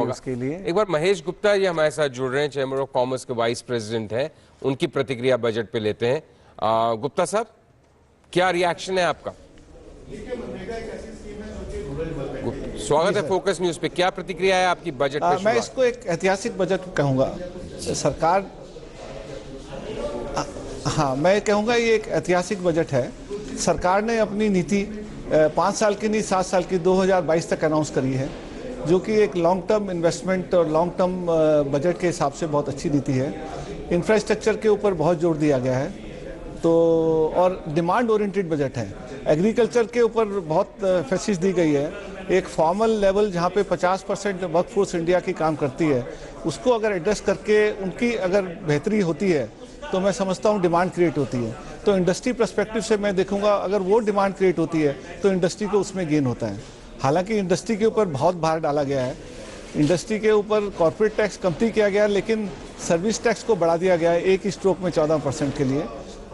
होगा उसके लिए। एक बार महेश गुप्ता जी हमारे साथ जुड़ रहे हैं, चैम्बर ऑफ कॉमर्स के वाइस प्रेसिडेंट हैं, उनकी प्रतिक्रिया बजट पे लेते हैं। गुप्ता साहब, क्या रिएक्शन है आपका? स्वागत है फोकस न्यूज पे। क्या प्रतिक्रिया है आपकी बजट पे? मैं इसको एक ऐतिहासिक बजट कहूंगा। सरकार, हाँ मैं कहूंगा ये एक ऐतिहासिक बजट है। सरकार ने अपनी नीति 5 साल की नहीं 7 साल की 2022 तक अनाउंस करी है, जो कि एक लॉन्ग टर्म इन्वेस्टमेंट और लॉन्ग टर्म बजट के हिसाब से बहुत अच्छी नीति है। इंफ्रास्ट्रक्चर के ऊपर बहुत जोर दिया गया है, तो और डिमांड ओरिएंटेड बजट है। एग्रीकल्चर के ऊपर बहुत फैसिलिटीज दी गई है। एक फॉर्मल लेवल जहाँ पे 50% वर्कफोर्स इंडिया की काम करती है, उसको अगर एड्रेस करके उनकी अगर बेहतरी होती है तो मैं समझता हूँ डिमांड क्रिएट होती है। तो इंडस्ट्री पर्सपेक्टिव से मैं देखूंगा, अगर वो डिमांड क्रिएट होती है तो इंडस्ट्री को उसमें गेन होता है। हालांकि इंडस्ट्री के ऊपर बहुत भार डाला गया है। इंडस्ट्री के ऊपर कॉर्पोरेट टैक्स कमती किया गया, लेकिन सर्विस टैक्स को बढ़ा दिया गया है एक ही स्ट्रोक में 14% के लिए,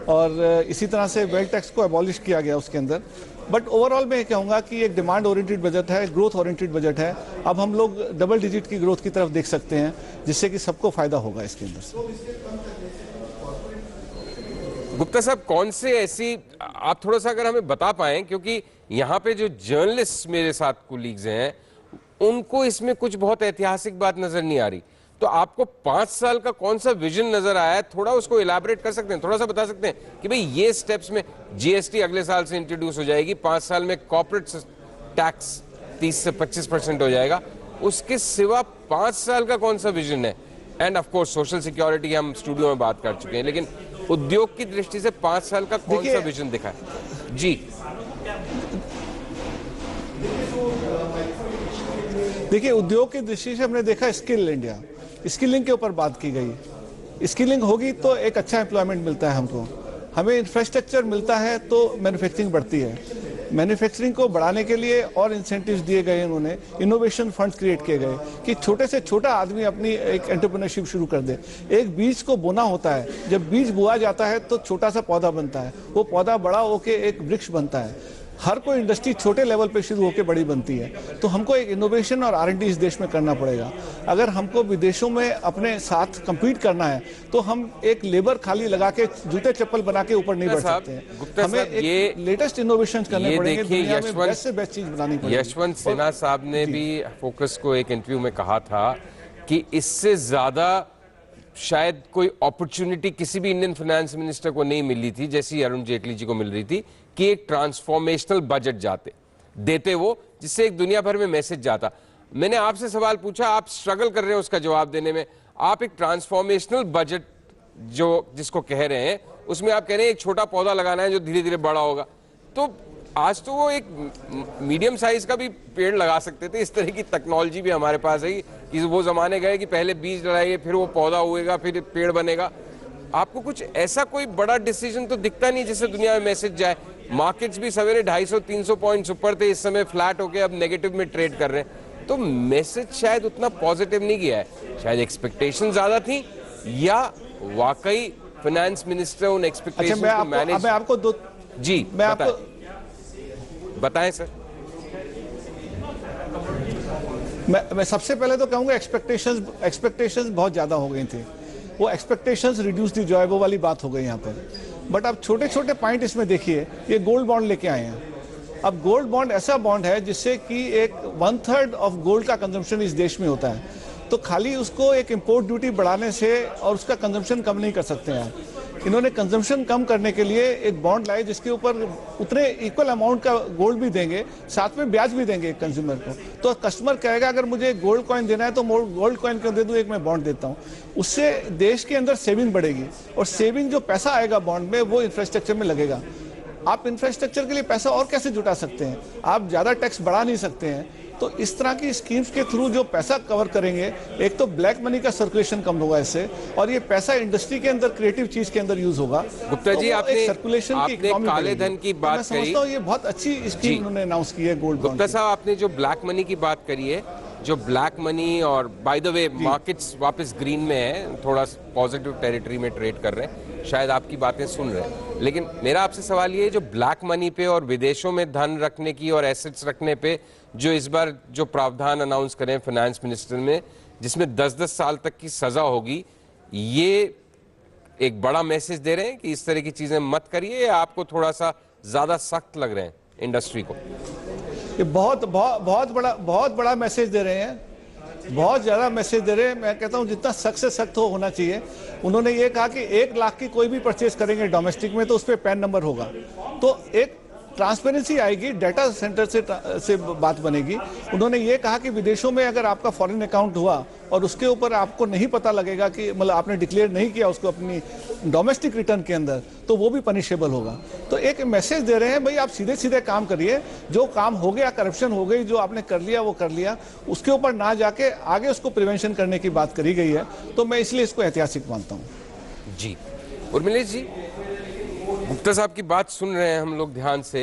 और इसी तरह से वेल्थ टैक्स को एबॉलिश किया गया उसके अंदर। बट ओवरऑल मैं कहूँगा कि एक डिमांड ओरिएंटेड बजट है, ग्रोथ ओरिएंटेड बजट है। अब हम लोग डबल डिजिट की ग्रोथ की तरफ देख सकते हैं, जिससे कि सबको फायदा होगा इसके अंदर से। गुप्ता साहब, कौन से ऐसी, आप थोड़ा सा अगर हमें बता पाएं, क्योंकि यहाँ पे जो जर्नलिस्ट मेरे साथ कोलीग्स हैं उनको इसमें कुछ बहुत ऐतिहासिक बात नजर नहीं आ रही, तो आपको 5 साल का कौन सा विजन नजर आया है? थोड़ा उसको इलाबरेट कर सकते हैं, थोड़ा सा बता सकते हैं कि भाई ये स्टेप्स में जीएसटी अगले साल से इंट्रोड्यूस हो जाएगी, 5 साल में कॉर्पोरेट टैक्स 30 से 25% हो जाएगा, उसके सिवा 5 साल का कौन सा विजन है? End of course social security हम स्टूडियो में बात कर चुके हैं, लेकिन उद्योग की दृष्टि से 5 साल का कौन सा विजन दिखा है? जी देखिए, उद्योग की दृष्टि से हमने देखा स्किल इंडिया, स्किलिंग के ऊपर बात की गई। स्किलिंग होगी तो एक अच्छा एम्प्लॉयमेंट मिलता है हमको, हमें इंफ्रास्ट्रक्चर मिलता है तो मैन्युफैक्चरिंग बढ़ती है। मैन्युफैक्चरिंग को बढ़ाने के लिए और इंसेंटिव्स दिए गए, उन्होंने इनोवेशन फंड्स क्रिएट किए गए कि छोटे से छोटा आदमी अपनी एक एंटरप्रेन्योरशिप शुरू कर दे। एक बीज को बोना होता है, जब बीज बोआ जाता है तो छोटा सा पौधा बनता है, वो पौधा बड़ा होके एक वृक्ष बनता है। हर कोई इंडस्ट्री छोटे लेवल पे शुरू होकर बड़ी बनती है, तो हमको एक इनोवेशन और R&D इस देश में करना पड़ेगा। अगर हमको विदेशों में अपने साथ compete करना है तो हम एक लेबर खाली लगा के जूते चप्पल बना के ऊपर नहीं बढ़ सकते हैं। हमें एक लेटेस्ट इनोवेशन करने पड़ेंगे, दुनिया में बेस्ट से बेस्ट चीज बनानी पड़ेगी। यशवंत सिन्हा साहब ने भी फोकस को एक इंटरव्यू में कहा था कि इससे ज्यादा शायद कोई अपॉर्चुनिटी किसी भी इंडियन फाइनेंस मिनिस्टर को नहीं मिली थी जैसी अरुण जेटली जी को मिल रही थी, कि एक ट्रांसफॉर्मेशनल बजट देते वो, जिससे एक दुनिया भर में मैसेज जाता। मैंने आपसे सवाल पूछा, आप स्ट्रगल कर रहे हैं उसका जवाब देने में। आप एक ट्रांसफॉर्मेशनल बजट जो जिसको कह रहे हैं, उसमें आप कह रहे हैं एक छोटा पौधा लगाना है जो धीरे धीरे बड़ा होगा। तो आज तो वो एक मीडियम साइज का भी पेड़ लगा सकते थे। इस तरह की टेक्नोलॉजी भी हमारे पास है कि वो जमाने गए कि पहले बीज लगाइए, फिर वो पौधा उगेगा, फिर पेड़ बनेगा। आपको कुछ ऐसा कोई बड़ा डिसीजन तो दिखता नहीं जिससे दुनिया में मैसेज जाए। मार्केट्स भी सवेरे 250-300 पॉइंट्स ऊपर थे, इस समय फ्लैट होके अब नेगेटिव में ट्रेड कर रहे हैं, तो मैसेज शायद उतना पॉजिटिव नहीं गया है। शायद एक्सपेक्टेशन ज्यादा थी, या वाकई फाइनेंस मिनिस्टर उन एक्सपेक्टेशंस को मैनेज। मैं आपको दो जी मैं आपको बताएं सर। मैं सबसे पहले तो कहूंगा एक्सपेक्टेशंस बहुत ज्यादा हो गई थी, वो एक्सपेक्टेशंस रिड्यूस दी जॉय, वो वाली बात हो गई यहाँ पर। बट अब छोटे छोटे पॉइंट इसमें देखिए, ये गोल्ड बॉन्ड लेके आए हैं। अब गोल्ड बॉन्ड ऐसा बॉन्ड है जिससे कि एक 1/3 ऑफ गोल्ड का कंजम्पशन इस देश में होता है, तो खाली उसको एक इंपोर्ट ड्यूटी बढ़ाने से और उसका कंजम्पशन कम नहीं कर सकते हैं। इन्होंने कंजम्पशन कम करने के लिए एक बॉन्ड लाए जिसके ऊपर उतने इक्वल अमाउंट का गोल्ड भी देंगे, साथ में ब्याज भी देंगे कंज्यूमर को। तो कस्टमर कहेगा अगर मुझे गोल्ड कॉइन देना है तो गोल्ड कॉइन क्यों दे दूं, एक मैं बॉन्ड देता हूं। उससे देश के अंदर सेविंग बढ़ेगी, और सेविंग जो पैसा आएगा बॉन्ड में वो इंफ्रास्ट्रक्चर में लगेगा। आप इंफ्रास्ट्रक्चर के लिए पैसा और कैसे जुटा सकते हैं? आप ज्यादा टैक्स बढ़ा नहीं सकते हैं। तो इस तरह की स्कीम्स के थ्रू जो पैसा कवर करेंगे, एक तो ब्लैक मनी का सर्कुलेशन कम होगा इससे, और ये पैसा इंडस्ट्री के अंदर क्रिएटिव चीज के अंदर यूज होगा। गुप्ता जी, आपने सर्कुलेशन की काले धन की बात करी, समझता हूं ये बहुत अच्छी स्कीम उन्होंने अनाउंस की है गोल्ड बॉन्ड। गुप्ता साहब, आपने जो ब्लैक मनी की बात करी है, जो ब्लैक मनी और बाय द वे मार्केट्स वापस ग्रीन में है, थोड़ा पॉजिटिव टेरिटरी में ट्रेड कर रहे हैं, शायद आपकी बातें सुन रहे हैं। लेकिन मेरा आपसे सवाल ये है, जो ब्लैक मनी पे और विदेशों में धन रखने की और एसेट्स रखने पे जो इस बार जो प्रावधान अनाउंस करें फाइनेंस मिनिस्टर ने, जिसमें 10-10 साल तक की सजा होगी, ये एक बड़ा मैसेज दे रहे हैं कि इस तरह की चीजें मत करिए, या आपको थोड़ा सा ज्यादा सख्त लग रहे हैं इंडस्ट्री को? ये बहुत बड़ा मैसेज दे रहे हैं, बहुत ज़्यादा मैसेज दे रहे हैं। मैं कहता हूं जितना सख्त से सख्त होना चाहिए। उन्होंने ये कहा कि 1 लाख की कोई भी परचेज करेंगे डोमेस्टिक में तो उस पर पैन नंबर होगा, तो एक ट्रांसपेरेंसी आएगी, डाटा सेंटर से बात बनेगी। उन्होंने ये कहा कि विदेशों में अगर आपका फॉरेन अकाउंट हुआ और उसके ऊपर आपको नहीं पता लगेगा कि मतलब आपने डिक्लेयर नहीं किया उसको अपनी डोमेस्टिक रिटर्न के अंदर, तो वो भी पनिशेबल होगा। तो एक मैसेज दे रहे हैं, भाई आप सीधे सीधे काम करिए, जो काम हो गया, करप्शन हो गई, जो आपने कर लिया वो कर लिया, उसके ऊपर ना जाके आगे उसको प्रिवेंशन करने की बात करी गई है। तो मैं इसलिए इसको ऐतिहासिक मानता हूँ। जी, उर्मिला जी, गुप्ता साहब की बात सुन रहे हैं हम लोग ध्यान से।